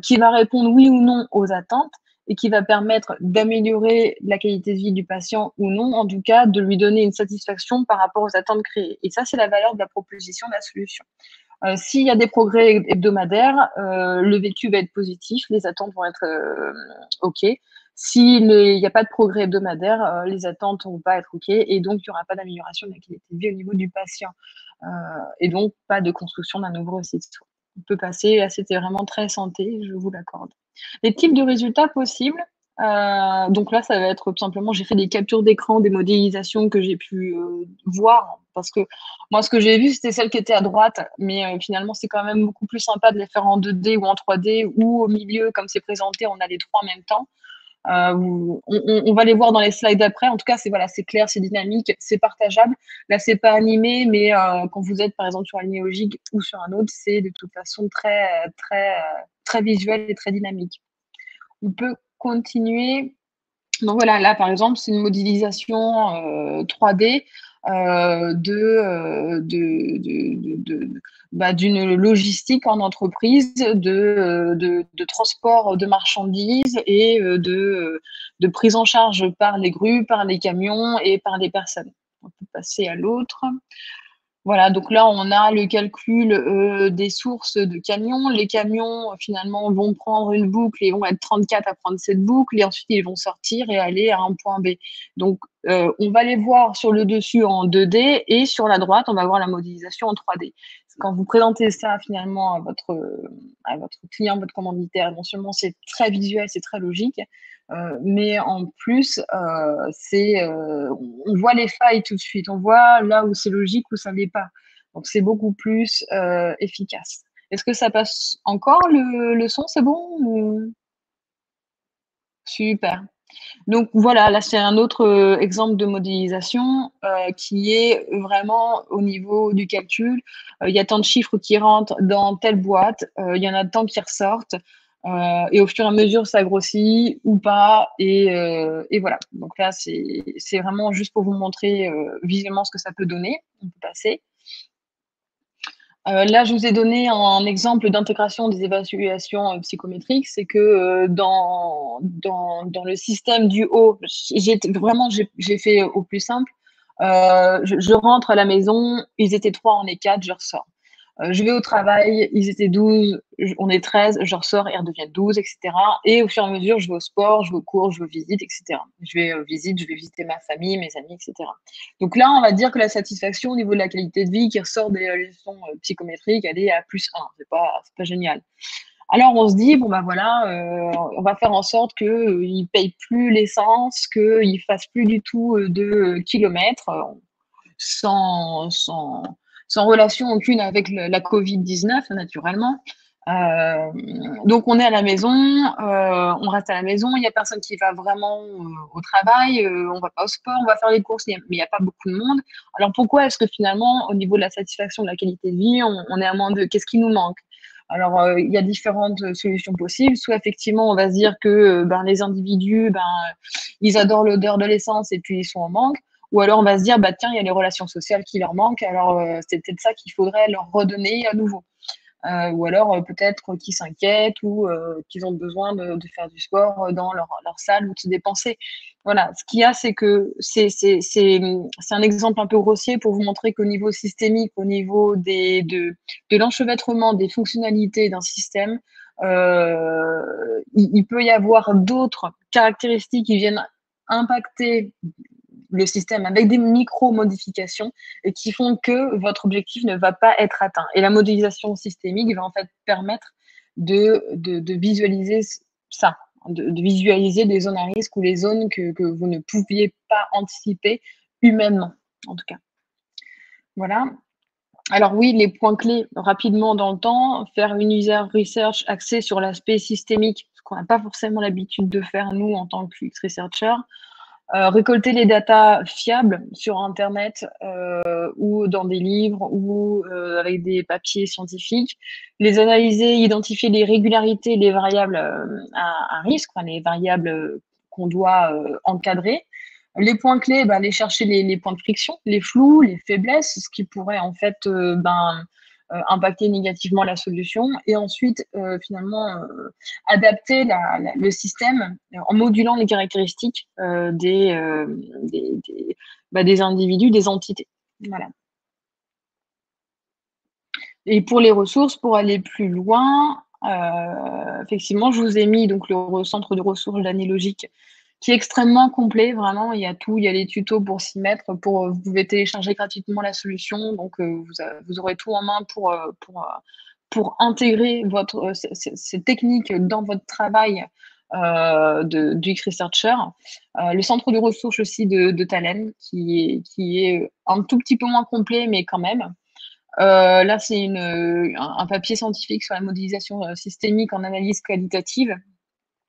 A: qui va répondre oui ou non aux attentes. et qui va permettre d'améliorer la qualité de vie du patient ou non, en tout cas de lui donner une satisfaction par rapport aux attentes créées. Et ça, c'est la valeur de la proposition de la solution. S'il y a des progrès hebdomadaires, le vécu va être positif, les attentes vont être OK. S'il n'y a pas de progrès hebdomadaire, les attentes ne vont pas être OK et donc il n'y aura pas d'amélioration de la qualité de vie au niveau du patient et donc pas de construction d'un nouveau site. On peut passer, là c'était vraiment très santé, je vous l'accorde. Les types de résultats possibles, donc là ça va être tout simplement, j'ai fait des captures d'écran, des modélisations que j'ai pu voir parce que moi ce que j'ai vu c'était celle qui était à droite, mais finalement c'est quand même beaucoup plus sympa de les faire en 2D ou en 3D ou au milieu comme c'est présenté, on a les trois en même temps. On va les voir dans les slides après. En tout cas, c'est voilà, c'est clair, c'est dynamique, c'est partageable. Là, c'est pas animé, mais quand vous êtes par exemple sur un néologique ou sur un autre, c'est de toute façon très visuel et très dynamique. On peut continuer. Donc voilà, là par exemple, c'est une modélisation 3D d'une logistique en entreprise, de transport de marchandises et de prise en charge par les grues, par les camions et par les personnes. On peut passer à l'autre. Voilà, donc là, on a le calcul des sources de camions. Les camions, finalement, vont prendre une boucle et vont être 34 à prendre cette boucle et ensuite, ils vont sortir et aller à un point B. Donc, on va les voir sur le dessus en 2D et sur la droite, on va voir la modélisation en 3D. Quand vous présentez ça, finalement, à votre client, votre commanditaire, non seulement c'est très visuel, c'est très logique, mais en plus, on voit les failles tout de suite. On voit là où c'est logique, où ça ne l'est pas. Donc, c'est beaucoup plus efficace. Est-ce que ça passe encore le son? C'est bon? Super. Donc voilà, là c'est un autre exemple de modélisation qui est vraiment au niveau du calcul. Il y a tant de chiffres qui rentrent dans telle boîte, il y en a tant qui ressortent, et au fur et à mesure ça grossit ou pas, et voilà. Donc là c'est vraiment juste pour vous montrer visuellement ce que ça peut donner. On peut passer. Là, je vous ai donné un exemple d'intégration des évaluations psychométriques. C'est que dans le système du haut, j'ai fait au plus simple. Je rentre à la maison, ils étaient 3, on est 4, je ressors. Je vais au travail, ils étaient 12, on est 13, je ressors, ils redeviennent 12, etc. Et au fur et à mesure, je vais au sport, je vais aux cours, je vais aux visites, etc. Je vais je vais visiter ma famille, mes amis, etc. Donc là, on va dire que la satisfaction au niveau de la qualité de vie qui ressort des leçons psychométriques, elle est à +1. C'est pas génial. Alors on se dit, bon ben voilà, on va faire en sorte qu'ils ne payent plus l'essence, qu'ils ne fassent plus du tout de kilomètres, sans relation aucune avec la Covid-19, naturellement. Donc, on est à la maison, on reste à la maison, il n'y a personne qui va vraiment au travail, on ne va pas au sport, on va faire les courses, mais il n'y a pas beaucoup de monde. Alors, pourquoi est-ce que finalement, au niveau de la satisfaction de la qualité de vie, on est à moins de... Qu'est-ce qui nous manque? Alors, il y a différentes solutions possibles. Soit, effectivement, on va se dire que les individus, ils adorent l'odeur de l'essence et puis ils sont en manque. Ou alors, on va se dire, tiens, il y a les relations sociales qui leur manquent. Alors, c'est peut-être ça qu'il faudrait leur redonner à nouveau. Ou alors, peut-être qu'ils s'inquiètent ou qu'ils ont besoin de faire du sport dans leur salle ou de se dépenser. Voilà, ce qu'il y a, c'est que c'est un exemple un peu grossier pour vous montrer qu'au niveau systémique, au niveau de l'enchevêtrement des fonctionnalités d'un système, il peut y avoir d'autres caractéristiques qui viennent impacter le système avec des micro-modifications et qui font que votre objectif ne va pas être atteint. Et la modélisation systémique va en fait permettre de visualiser ça, de visualiser des zones à risque ou les zones que vous ne pouviez pas anticiper humainement, en tout cas. Voilà. Alors oui, les points clés rapidement dans le temps, faire une user research axée sur l'aspect systémique, ce qu'on n'a pas forcément l'habitude de faire nous en tant que UX researcher. Récolter les datas fiables sur Internet ou dans des livres ou avec des papiers scientifiques, les analyser, identifier les régularités, les variables à risque, enfin, les variables qu'on doit encadrer. Les points clés, aller chercher les points de friction, les flous, les faiblesses, ce qui pourrait en fait impacter négativement la solution, et ensuite finalement adapter le système en modulant les caractéristiques des individus, des entités. Voilà. Et pour les ressources, pour aller plus loin, effectivement, je vous ai mis donc le centre de ressources d'année logique, qui est extrêmement complet, vraiment. Il y a tout, il y a les tutos pour s'y mettre. Vous pouvez télécharger gratuitement la solution, donc vous aurez tout en main pour intégrer ces techniques dans votre travail du X-Researcher. Le centre de ressources aussi de Talend, qui est un tout petit peu moins complet, mais quand même. Là, c'est un papier scientifique sur la modélisation systémique en analyse qualitative.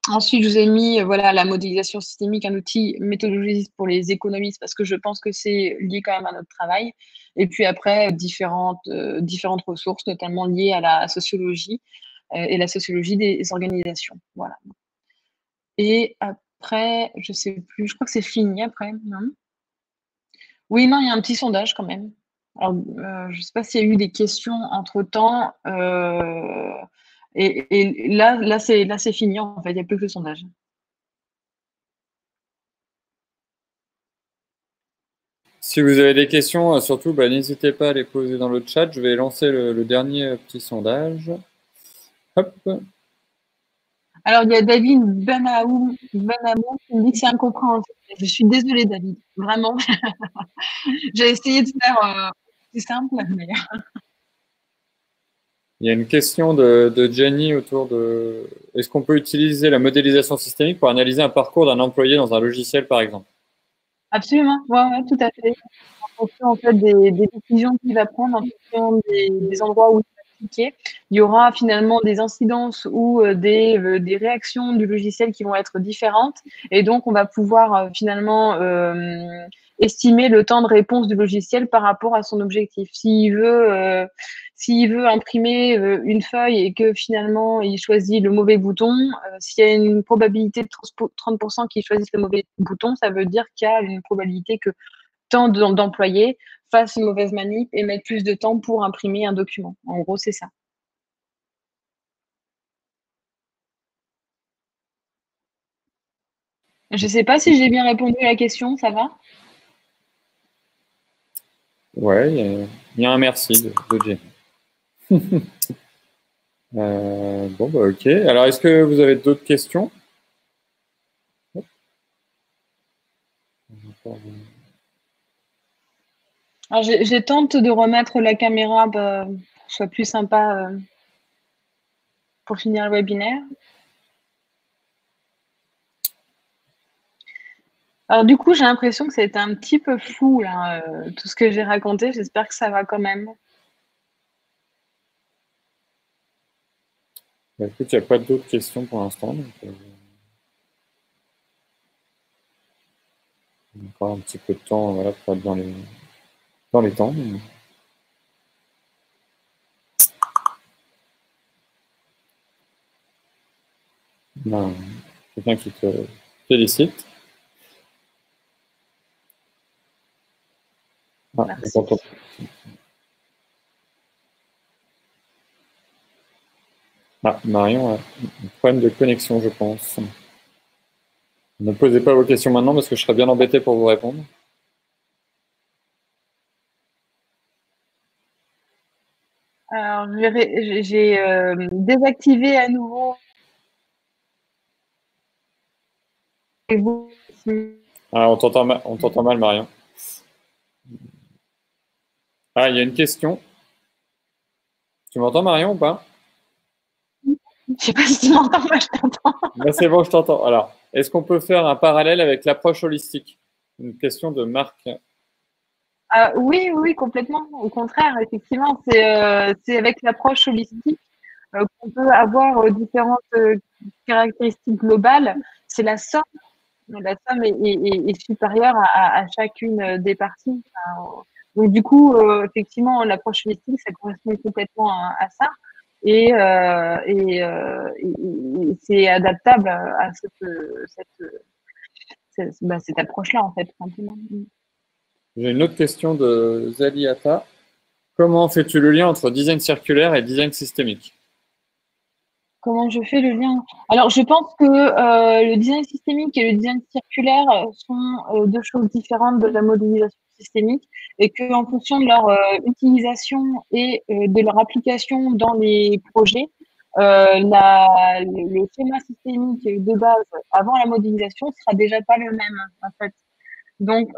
A: Ensuite, je vous ai mis voilà, la modélisation systémique, un outil méthodologiste pour les économistes, parce que je pense que c'est lié quand même à notre travail. Et puis après, différentes ressources, notamment liées à la sociologie et la sociologie des organisations. Voilà. Et après, je sais plus, je crois que c'est fini après, non? Oui, non, il y a un petit sondage quand même. Alors, je ne sais pas s'il y a eu des questions entre-temps. Et là c'est fini, en fait, il n'y a plus que le sondage.
B: Si vous avez des questions, surtout, n'hésitez pas à les poser dans le chat. Je vais lancer le dernier petit sondage. Hop.
A: Alors, il y a David Benamou qui me dit que c'est incompréhensible. Je suis désolée, David, vraiment. J'ai essayé de faire plus simple, mais...
B: Il y a une question de Jenny autour de est-ce qu'on peut utiliser la modélisation systémique pour analyser un parcours d'un employé dans un logiciel, par exemple?
A: Absolument, ouais, tout à fait. En fonction en fait, des décisions qu'il va prendre, en fonction des endroits où il va cliquer, il y aura finalement des incidences ou des réactions du logiciel qui vont être différentes. Et donc, on va pouvoir finalement estimer le temps de réponse du logiciel par rapport à son objectif. S'il veut imprimer une feuille et que finalement il choisit le mauvais bouton, s'il y a une probabilité de 30% qu'il choisisse le mauvais bouton, ça veut dire qu'il y a une probabilité que tant d'employés fassent une mauvaise manip et mettent plus de temps pour imprimer un document. En gros, c'est ça. Je ne sais pas si j'ai bien répondu à la question, ça va?
B: Ouais, il y a un merci de Jenny. Bon, ok. Alors, est-ce que vous avez d'autres questions?
A: Alors, j'ai tenté de remettre la caméra pour que ce soit plus sympa pour finir le webinaire. Alors, du coup, j'ai l'impression que c'était un petit peu flou, là, tout ce que j'ai raconté. J'espère que ça va quand même.
B: Écoute, il n'y a pas d'autres questions pour l'instant. On a encore un petit peu de temps voilà, pour être dans les temps. Ben, quelqu'un qui te félicite. Ah, Marion a un problème de connexion, je pense. Ne posez pas vos questions maintenant parce que je serais bien embêté pour vous répondre.
A: Alors, j'ai désactivé à nouveau.
B: Ah, on t'entend mal, Marion. Ah, il y a une question. Tu m'entends, Marion, ou pas?
A: Je ne sais pas si tu m'entends, moi je t'entends.
B: C'est bon, je t'entends. Alors, est-ce qu'on peut faire un parallèle avec l'approche holistique? Une question de Marc.
A: Oui, complètement. Au contraire, effectivement, c'est avec l'approche holistique qu'on peut avoir différentes caractéristiques globales. C'est la somme. La somme est supérieure à chacune des parties. Donc, du coup, effectivement, l'approche holistique, ça correspond complètement à ça. Et c'est adaptable à cette approche-là, en fait, simplement.
B: J'ai une autre question de Zaliata. Comment fais-tu le lien entre design circulaire et design systémique?
A: Comment je fais le lien? Alors, je pense que le design systémique et le design circulaire sont deux choses différentes de la modélisation systémique et qu'en fonction de leur utilisation et de leur application dans les projets, le schéma systémique de base avant la modélisation sera déjà pas le même, en fait. Donc,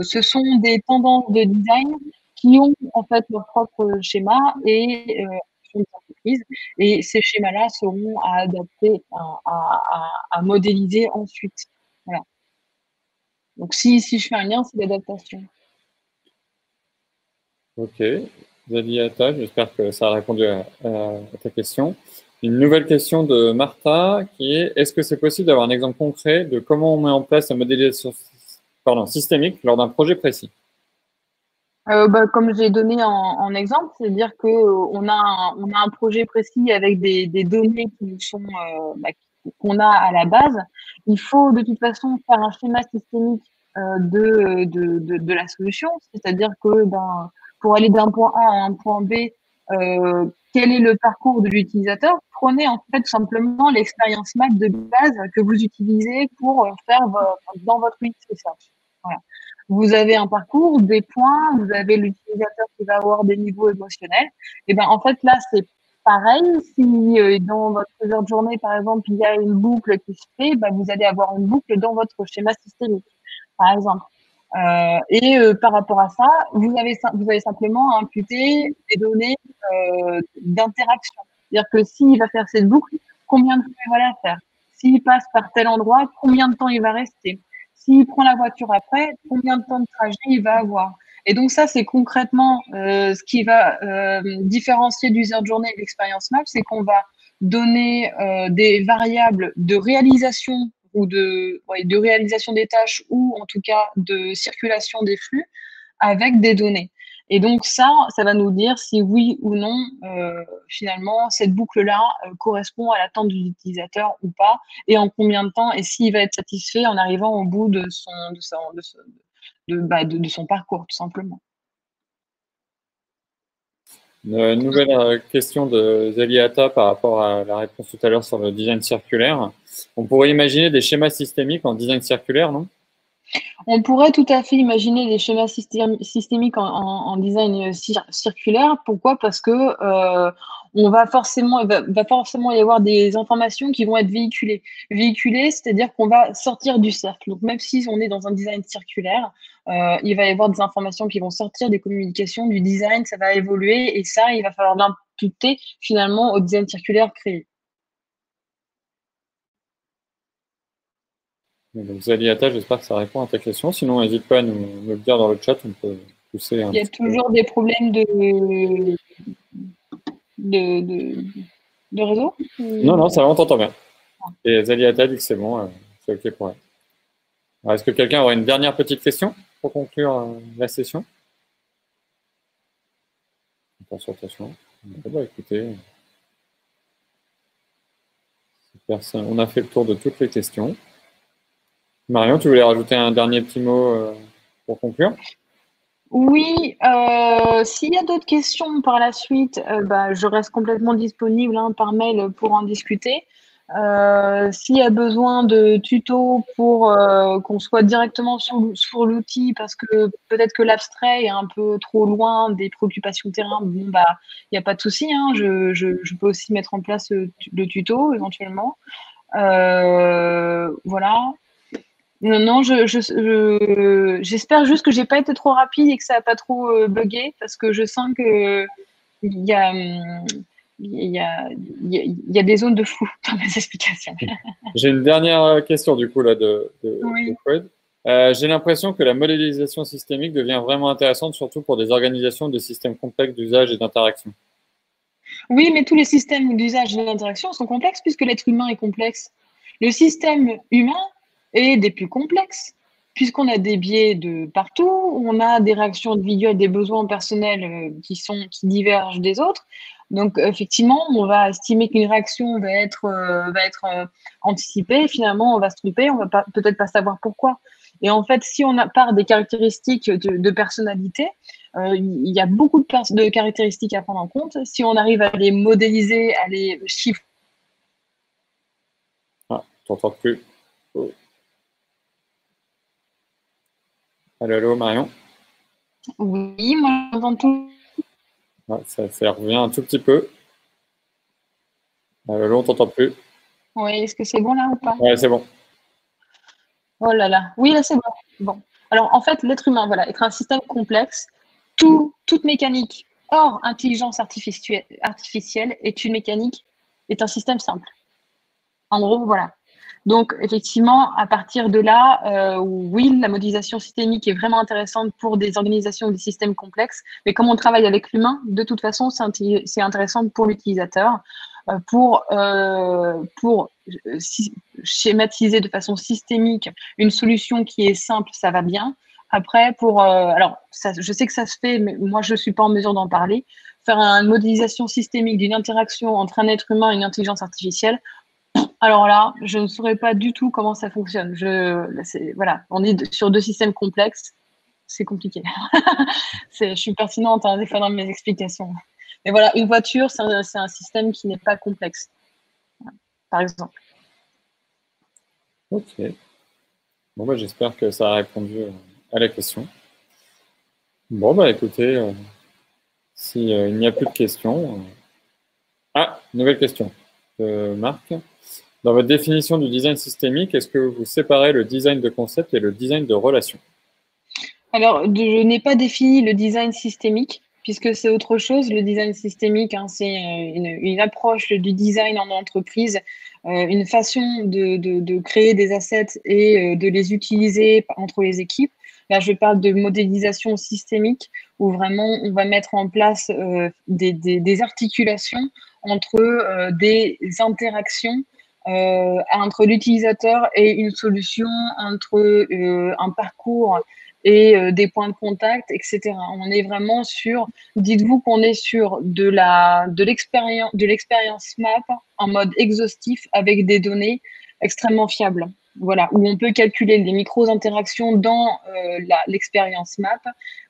A: ce sont des tendances de design qui ont en fait leur propre schéma et des entreprises. Et ces schémas-là seront à adapter, à modéliser ensuite. Voilà. Donc, si je fais un lien, c'est l'adaptation.
B: Ok. Zaliata, j'espère que ça a répondu à ta question. Une nouvelle question de Martha qui est: est-ce que c'est possible d'avoir un exemple concret de comment on met en place la modélisation systémique lors d'un projet précis?
A: Comme j'ai donné en exemple, c'est-à-dire que on a un projet précis avec des données qui nous sont qu'on a à la base. Il faut de toute façon faire un schéma systémique de la solution, c'est-à-dire que pour aller d'un point A à un point B, quel est le parcours de l'utilisateur? Prenez en fait simplement l'expérience Mac de base que vous utilisez pour faire dans votre UX Research. Voilà. Vous avez un parcours, des points, vous avez l'utilisateur qui va avoir des niveaux émotionnels. Et ben en fait là c'est pareil. Si dans votre heure de journée par exemple il y a une boucle qui se fait, ben, vous allez avoir une boucle dans votre schéma systémique, par exemple. Par rapport à ça, vous avez simplement imputé des données d'interaction. C'est-à-dire que s'il va faire cette boucle, combien de temps il va la faire? S'il passe par tel endroit, combien de temps il va rester? S'il prend la voiture après, combien de temps de trajet il va avoir? Et donc ça, c'est concrètement ce qui va différencier d'user de journée et l'expérience map, c'est qu'on va donner des variables de réalisation ou de réalisation des tâches ou en tout cas de circulation des flux avec des données. Et donc ça va nous dire si oui ou non, finalement, cette boucle-là correspond à l'attente de l'utilisateur ou pas, et en combien de temps, et s'il va être satisfait en arrivant au bout de son parcours, tout simplement.
B: Une nouvelle question de Zaliata par rapport à la réponse tout à l'heure sur le design circulaire. On pourrait imaginer des schémas systémiques en design circulaire, non?
A: On pourrait tout à fait imaginer des schémas systémiques en design circulaire. Pourquoi? Parce que il va forcément y avoir des informations qui vont être véhiculées. Véhiculées, c'est-à-dire qu'on va sortir du cercle. Donc même si on est dans un design circulaire, il va y avoir des informations qui vont sortir des communications, du design, ça va évoluer et ça, il va falloir l'imputer finalement au design circulaire créé.
B: Donc, Zaliata, j'espère que ça répond à ta question. Sinon, n'hésite pas à nous le dire dans le chat. On peut pousser un
A: Il y a
B: petit peu.
A: toujours des problèmes de réseau?
B: Non, ça va, on t'entend bien. Et Zaliata dit que c'est bon, c'est OK pour elle. Est-ce que quelqu'un aurait une dernière petite question pour conclure la session? Consultation. Écoutez, on a fait le tour de toutes les questions. Marion, tu voulais rajouter un dernier petit mot pour conclure?
A: Oui, s'il y a d'autres questions par la suite, je reste complètement disponible par mail pour en discuter. S'il y a besoin de tutos pour qu'on soit directement sur l'outil parce que peut-être que l'abstrait est un peu trop loin des préoccupations terrain, il n'y a pas de souci, hein, je peux aussi mettre en place le tuto éventuellement. Voilà. Non, j'espère juste que j'ai pas été trop rapide et que ça a pas trop bugué parce que je sens que il y a, il des zones de flou dans mes explications.
B: J'ai une dernière question du coup là
A: Oui.
B: de Fred. J'ai l'impression que la modélisation systémique devient vraiment intéressante, surtout pour des organisations de systèmes complexes d'usage et d'interaction.
A: Oui, mais tous les systèmes d'usage et d'interaction sont complexes puisque l'être humain est complexe. Le système humain est des plus complexes puisqu'on a des biais de partout, on a des réactions individuelles, des besoins personnels qui divergent des autres. Donc, effectivement, on va estimer qu'une réaction va être anticipée. Finalement, on va se tromper, on va peut-être pas savoir pourquoi. Et en fait, si on part des caractéristiques de personnalité, il y a beaucoup de caractéristiques à prendre en compte. Si on arrive à les modéliser, à les chiffrer.
B: Ah, t'entends plus. Oh. Allô, allô, Marion?
A: Oui, moi j'entends tout.
B: Ah, ça revient un tout petit peu. Allô, allô, on t'entend plus.
A: Oui, est-ce que c'est bon là ou pas?
B: Ouais, c'est bon.
A: Oh là là. Oui, là c'est bon. Bon. Alors en fait, l'être humain, voilà, être un système complexe, toute mécanique hors intelligence artificielle est une mécanique, est un système simple. En gros, voilà. Donc, effectivement, à partir de là, oui, la modélisation systémique est vraiment intéressante pour des organisations ou des systèmes complexes, mais comme on travaille avec l'humain, de toute façon, c'est intéressant pour l'utilisateur, pour schématiser de façon systémique une solution qui est simple, ça va bien. Après, alors, ça, je sais que ça se fait, mais moi, je ne suis pas en mesure d'en parler. Faire une modélisation systémique d'une interaction entre un être humain et une intelligence artificielle, alors là, je ne saurais pas du tout comment ça fonctionne. Voilà, on est sur deux systèmes complexes, c'est compliqué. Je suis pertinente des fois dans mes explications. Mais voilà, une voiture, c'est un système qui n'est pas complexe, par exemple.
B: Ok. Bon, bah, j'espère que ça a répondu à la question. Bon, bah écoutez, s'il n'y a plus de questions. Ah, nouvelle question. Marc. Dans votre définition du design systémique, est-ce que vous séparez le design de concept et le design de relation?
A: Alors, je n'ai pas défini le design systémique, puisque c'est autre chose. Le design systémique, hein, c'est une approche du design en entreprise, une façon de créer des assets et de les utiliser entre les équipes. Là, je parle de modélisation systémique, où vraiment on va mettre en place des articulations entre des interactions entre l'utilisateur et une solution, entre un parcours et des points de contact, etc. On est vraiment sur, dites-vous qu'on est sur de l'expérience map en mode exhaustif avec des données extrêmement fiables. Voilà, où on peut calculer les micro-interactions dans l'expérience map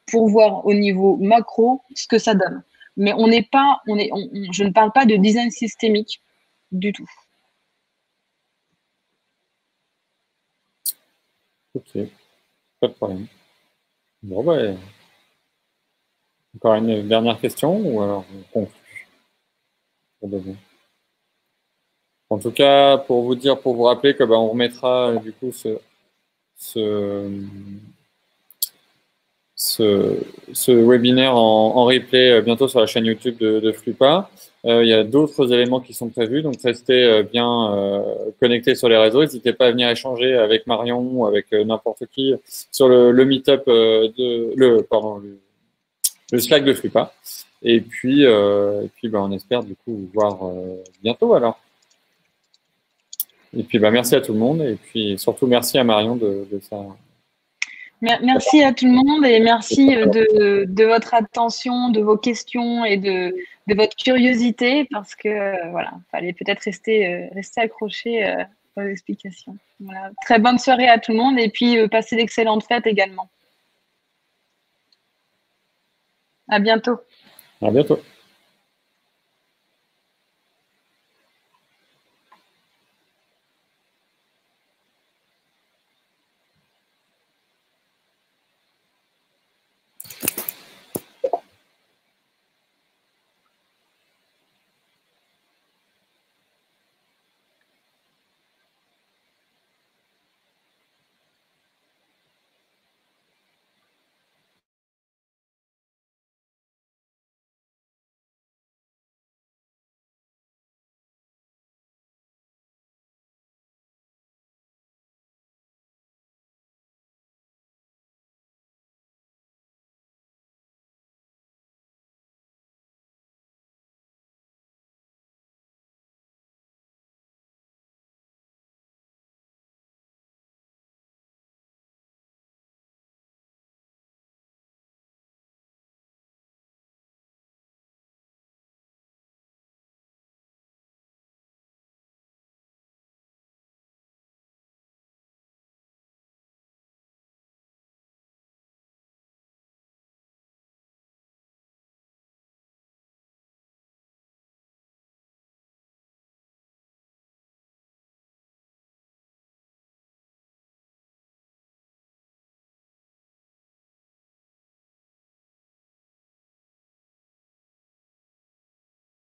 A: pour voir au niveau macro ce que ça donne. Mais on n'est pas, je ne parle pas de design systémique du tout.
B: Ok, pas de problème. Bon, bah, encore une dernière question ou alors on conclut pour de bon. En tout cas, pour vous dire, pour vous rappeler que on remettra du coup ce webinaire en replay bientôt sur la chaîne YouTube de Flupa. Il y a d'autres éléments qui sont prévus, donc restez bien connectés sur les réseaux. N'hésitez pas à venir échanger avec Marion ou avec n'importe qui sur le meet-up le Slack de Flupa. Et puis on espère du coup vous voir bientôt alors. Et puis merci à tout le monde et puis surtout merci à Marion de ça.
A: Merci à tout le monde et merci de votre attention, de vos questions et de votre curiosité parce que voilà, fallait peut-être rester accroché aux explications. Voilà. Très bonne soirée à tout le monde et puis passez d'excellentes fêtes également. À bientôt.
B: À bientôt.